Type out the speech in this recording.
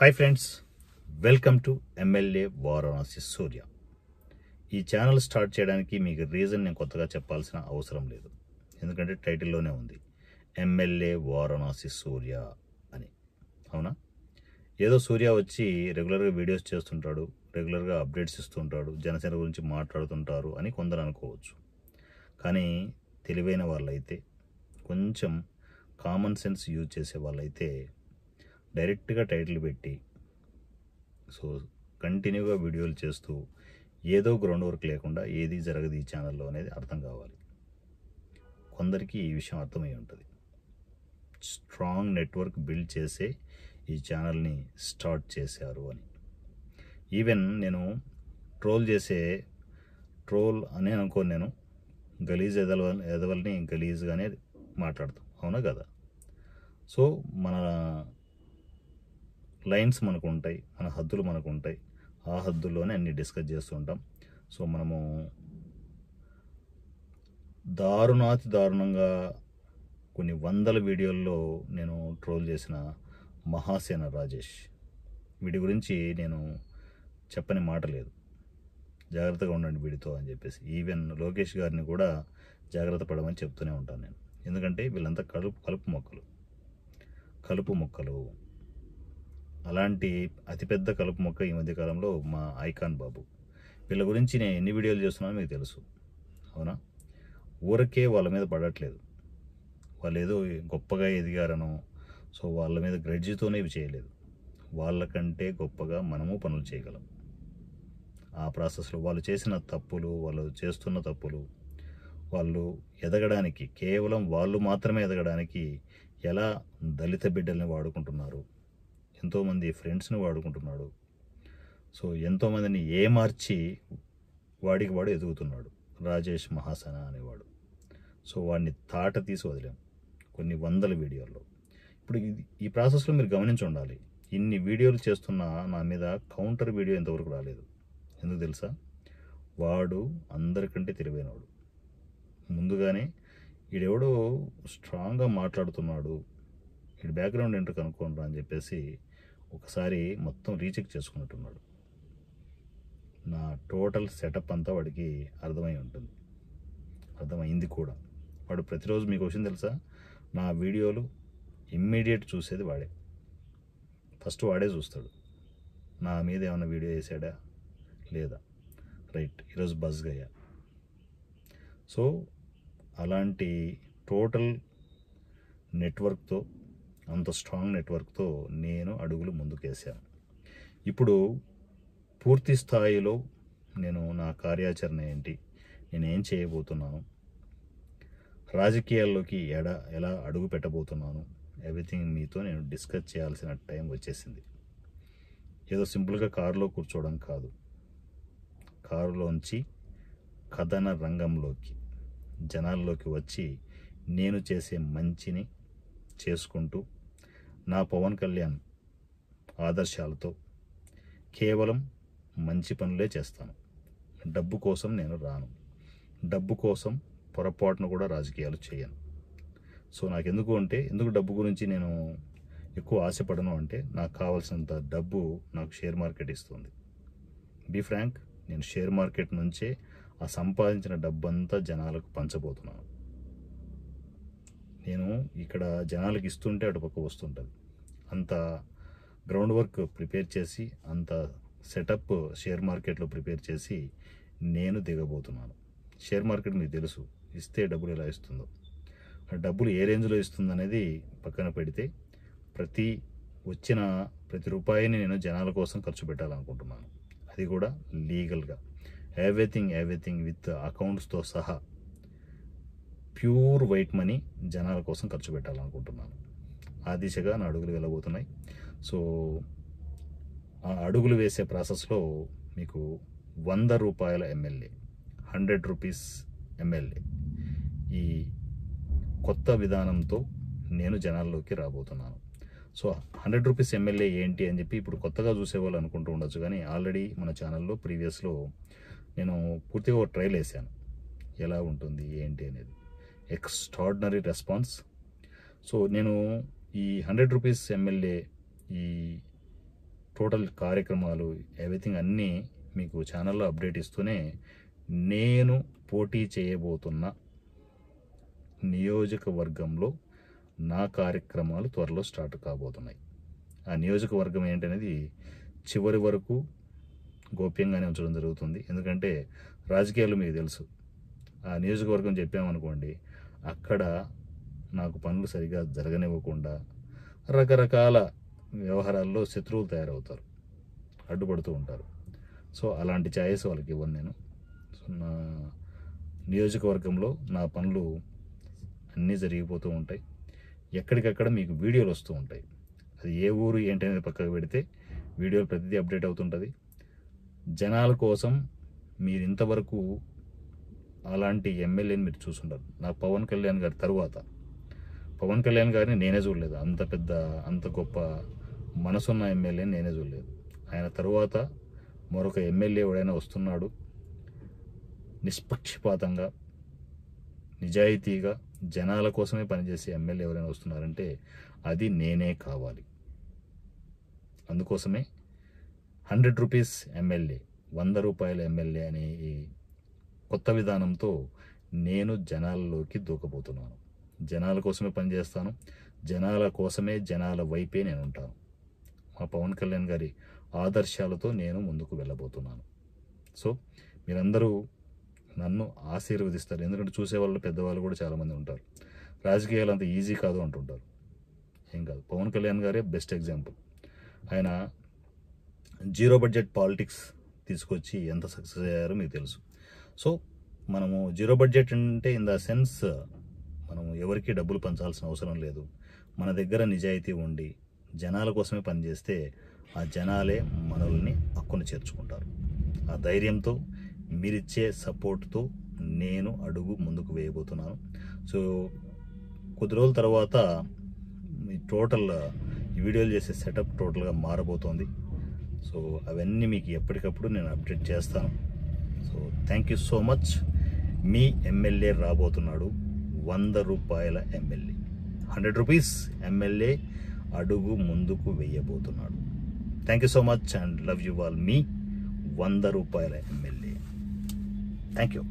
Hi friends, welcome to MLA Varanasi Surya. ఈ channel start చేయడానికి మీకు రీజన్ నేను కొత్తగా చెప్పాల్సిన అవసరం లేదు, ఎందుకంటే టైటిల్లోనే ఉంది ఎమ్మెల్యే వారణాసి సూర్య అని. అవునా? ఏదో సూర్య వచ్చి రెగ్యులర్గా వీడియోస్ చేస్తుంటాడు, రెగ్యులర్గా అప్డేట్స్ ఇస్తుంటాడు, జనసేన గురించి మాట్లాడుతుంటారు అని కొందరు అనుకోవచ్చు. కానీ తెలివైన వాళ్ళైతే, కొంచెం కామన్ సెన్స్ యూజ్ చేసే వాళ్ళైతే డైరెక్ట్గా టైటిల్ పెట్టి కంటిన్యూగా వీడియోలు చేస్తూ ఏదో గ్రౌండ్ వర్క్ లేకుండా ఏది జరగదు ఈ ఛానల్లో అనేది అర్థం కావాలి. కొందరికి ఈ విషయం అర్థమై ఉంటుంది. స్ట్రాంగ్ నెట్వర్క్ బిల్డ్ చేసే ఈ ఛానల్ని స్టార్ట్ చేశారు అని. ఈవెన్ నేను ట్రోల్ అని అనుకోని, నేను గలీజ్ ఎదవల్ని గలీజ్గానే మాట్లాడతాం, అవునా కదా? సో మన లైన్స్ మనకు ఉంటాయి, మన హద్దులు మనకు ఉంటాయి, ఆ హద్దుల్లోనే అన్ని డిస్కస్ చేస్తూ ఉంటాం. సో మనము దారుణంగా కొన్ని వందల వీడియోల్లో నేను ట్రోల్ చేసిన మహాసేన రాజేష్, వీడి గురించి నేను చెప్పని మాట లేదు. జాగ్రత్తగా ఉండండి వీడితో అని చెప్పేసి, ఈవెన్ లోకేష్ గారిని కూడా జాగ్రత్త పడమని చెప్తూనే ఉంటాను నేను. ఎందుకంటే వీళ్ళంతా కలుపు మొక్కలు. అలాంటి అతిపెద్ద కలుపు మొక్క ఈ మధ్యకాలంలో మా ఐకాన్ బాబు. వీళ్ళ గురించి నేను ఎన్ని వీడియోలు చేస్తున్నానో మీకు తెలుసు, అవునా? ఊరకే వాళ్ళ మీద పడట్లేదు, వాళ్ళు ఏదో గొప్పగా ఎదిగారనో, సో వాళ్ళ మీద గ్రెడ్జితోనే ఇవి చేయలేదు. వాళ్ళకంటే గొప్పగా మనము పనులు చేయగలం. ఆ ప్రాసెస్లో వాళ్ళు చేసిన తప్పులు, వాళ్ళు చేస్తున్న తప్పులు, వాళ్ళు ఎదగడానికి, కేవలం వాళ్ళు మాత్రమే ఎదగడానికి ఎలా దళిత బిడ్డల్ని వాడుకుంటున్నారు, ఎంతోమంది ఫ్రెండ్స్ని వాడుకుంటున్నాడు, సో ఎంతోమందిని ఏమార్చి వాడికి వాడు ఎదుగుతున్నాడు రాజేష్ మహాసేన అనేవాడు. సో వాడిని తాట తీసి వదిలాం కొన్ని వందల వీడియోల్లో. ఇప్పుడు ఈ ప్రాసెస్లో మీరు గమనించి ఉండాలి, ఇన్ని వీడియోలు చేస్తున్నా నా మీద కౌంటర్ వీడియో ఇంతవరకు రాలేదు. ఎందుకు తెలుసా? వాడు అందరికంటే తెలివైనవాడు. ముందుగానే వీడెవడో స్ట్రాంగ్గా మాట్లాడుతున్నాడు, వీడి బ్యాక్గ్రౌండ్ ఏంటో కనుక్కోండి అని చెప్పేసి ఒకసారి మొత్తం రీచెక్ చేసుకున్నట్టున్నాడు. నా టోటల్ సెటప్ అంతా వాడికి అర్థమైంది కూడా. వాడు ప్రతిరోజు మీకు విషయం తెలుసా, నా వీడియోలు ఇమ్మీడియట్ చూసేది వాడే. ఫస్ట్ వాడే చూస్తాడు, నా మీద ఏమైనా వీడియో వేసాడా లేదా, రైట్ ఈరోజు బజ్గా అయ్యా. సో అలాంటి టోటల్ నెట్వర్క్తో, అంత స్ట్రాంగ్ నెట్వర్క్తో నేను అడుగులు ముందుకేసాను. ఇప్పుడు పూర్తి స్థాయిలో నేను నా కార్యాచరణ ఏంటి, నేనేం చేయబోతున్నాను, రాజకీయాల్లోకి ఎలా అడుగు పెట్టబోతున్నాను, ఎవ్రీథింగ్ మీతో నేను డిస్కస్ చేయాల్సిన టైం వచ్చేసింది. ఏదో సింపుల్గా కారులో కూర్చోవడం కాదు, కారులోంచి కథన రంగంలోకి, జనాల్లోకి వచ్చి నేను చేసే మంచిని చేసుకుంటూ, నా పవన్ కళ్యాణ్ ఆదర్శాలతో కేవలం మంచి పనులే చేస్తాను. డబ్బు కోసం నేను రాను, డబ్బు కోసం పొరపాటును కూడా రాజకీయాలు చేయను. సో ఎందుకు డబ్బు గురించి నేను ఎక్కువ ఆశపడను అంటే, నాకు కావాల్సినంత డబ్బు నాకు షేర్ మార్కెట్ ఇస్తుంది. బీ ఫ్రాంక్, నేను షేర్ మార్కెట్ నుంచే ఆ సంపాదించిన డబ్బంతా జనాలకు పంచబోతున్నాను. నేను ఇక్కడ జనాలకు ఇస్తుంటే అటుపక్క వస్తుంటుంది. అంత గ్రౌండ్ వర్క్ ప్రిపేర్ చేసి, అంత సెటప్ షేర్ మార్కెట్లో ప్రిపేర్ చేసి నేను దిగబోతున్నాను. షేర్ మార్కెట్ మీకు తెలుసు, ఇస్తే డబ్బులు ఎలా ఇస్తుందో. ఆ డబ్బులు ఏ రేంజ్లో ఇస్తుంది అనేది పక్కన పెడితే, వచ్చిన ప్రతి రూపాయిని నేను జనాల కోసం ఖర్చు పెట్టాలనుకుంటున్నాను. అది కూడా లీగల్గా, ఎవ్రీథింగ్ విత్ అకౌంట్స్తో సహా ప్యూర్ వైట్ మనీ జనాల కోసం ఖర్చు పెట్టాలనుకుంటున్నాను. ఆ దిశగా నా అడుగులు వెళ్ళబోతున్నాయి. సో ఆ అడుగులు వేసే ప్రాసెస్లో మీకు 100 రూపాయల ఎమ్మెల్యే, 100 రూపీస్ ఎమ్మెల్యే, ఈ కొత్త విధానంతో నేను జనాల్లోకి రాబోతున్నాను. సో 100 రూపీస్ ఎమ్మెల్యే ఏంటి అని చెప్పి ఇప్పుడు కొత్తగా చూసేవాళ్ళు అనుకుంటూ ఉండొచ్చు, కానీ ఆల్రెడీ మన ఛానల్లో ప్రీవియస్లో నేను పూర్తిగా ఒక ట్రైల్ వేసాను, ఎలా ఉంటుంది ఏంటి అనేది. Extraordinary response. సో నేను ఈ 100 రూపీస్ ఎమ్మెల్యే ఈ టోటల్ కార్యక్రమాలు ఎవ్రీథింగ్ అన్నీ మీకు ఛానల్లో అప్డేట్ ఇస్తూనే నేను పోటీ చేయబోతున్న నియోజకవర్గంలో నా కార్యక్రమాలు త్వరలో స్టార్ట్ కాబోతున్నాయి. ఆ నియోజకవర్గం ఏంటనేది చివరి వరకు గోప్యంగానే ఉంచడం జరుగుతుంది. ఎందుకంటే రాజకీయాలు మీకు తెలుసు, ఆ నియోజకవర్గం చెప్పామనుకోండి, అక్కడ నాకు పనులు సరిగా జరగనివ్వకుండా రకరకాల వ్యవహారాల్లో శత్రువులు తయారవుతారు, అడ్డుపడుతూ ఉంటారు. సో అలాంటి ఛాయిస్ వాళ్ళకి ఇవ్వను నేను. సో నా నియోజకవర్గంలో నా పనులు అన్నీ జరిగిపోతూ ఉంటాయి. ఎక్కడికక్కడ మీకు వీడియోలు వస్తూ ఉంటాయి. అది ఏ ఊరు ఏంటనేది పక్కకు పెడితే వీడియోలు ప్రతిదీ అప్డేట్ అవుతుంటుంది. జనాల కోసం మీరు ఇంతవరకు అలాంటి ఎమ్మెల్యేని మీరు చూసుంటారు. నాకు పవన్ కళ్యాణ్ గారి తరువాత, పవన్ కళ్యాణ్ గారిని నేనే చూడలేదు, అంత గొప్ప మనసున్న ఎమ్మెల్యేని నేనే చూడలేదు. ఆయన తరువాత మరొక ఎమ్మెల్యే ఎవడైనా వస్తున్నాడు, నిష్పక్షపాతంగా నిజాయితీగా జనాల కోసమే పనిచేసే ఎమ్మెల్యే ఎవరైనా వస్తున్నారంటే అది నేనే కావాలి. అందుకోసమే 100 రూపీస్ ఎమ్మెల్యే, 100 రూపాయల ఎమ్మెల్యే అనే ఈ కొత్త విధానంతో నేను జనాల్లోకి దూకబోతున్నాను. జనాల కోసమే పనిచేస్తాను, జనాల కోసమే, జనాల వైపే నేను ఉంటాను. మా పవన్ కళ్యాణ్ గారి ఆదర్శాలతో నేను ముందుకు వెళ్ళబోతున్నాను. సో మీరందరూ నన్ను ఆశీర్వదిస్తారు. ఎందుకంటే చూసేవాళ్ళు పెద్దవాళ్ళు కూడా చాలామంది ఉంటారు, రాజకీయాలు అంత ఈజీ కాదు అంటుంటారు. ఏం కాదు, పవన్ కళ్యాణ్ గారే బెస్ట్ ఎగ్జాంపుల్. ఆయన 0 బడ్జెట్ పాలిటిక్స్ తీసుకొచ్చి ఎంత సక్సెస్ అయ్యారో మీకు తెలుసు. సో మనము 0 బడ్జెట్ అంటే ఇన్ ద సెన్స్ మనము ఎవరికి డబ్బులు పంచాల్సిన అవసరం లేదు. మన దగ్గర నిజాయితీ ఉండి జనాల కోసమే పనిచేస్తే ఆ జనాలే మనల్ని హక్కును చేర్చుకుంటారు. ఆ ధైర్యంతో, మీరిచ్చే సపోర్ట్తో నేను అడుగు ముందుకు వేయబోతున్నాను. సో కొద్ది రోజుల తర్వాత ఈ వీడియోలు చేసే సెటప్ టోటల్గా మారబోతోంది. సో అవన్నీ మీకు ఎప్పటికప్పుడు నేను అప్డేట్ చేస్తాను. So thank you so much. మీ ఎమ్మెల్యే రాబోతున్నాడు, 100 రూపాయల ఎమ్మెల్యే, 100 రూపీస్ ఎమ్మెల్యే అడుగు ముందుకు వేయబోతున్నాడు. Thank you so much and love you all. మీ 100 రూపాయల ఎమ్మెల్యే. Thank you.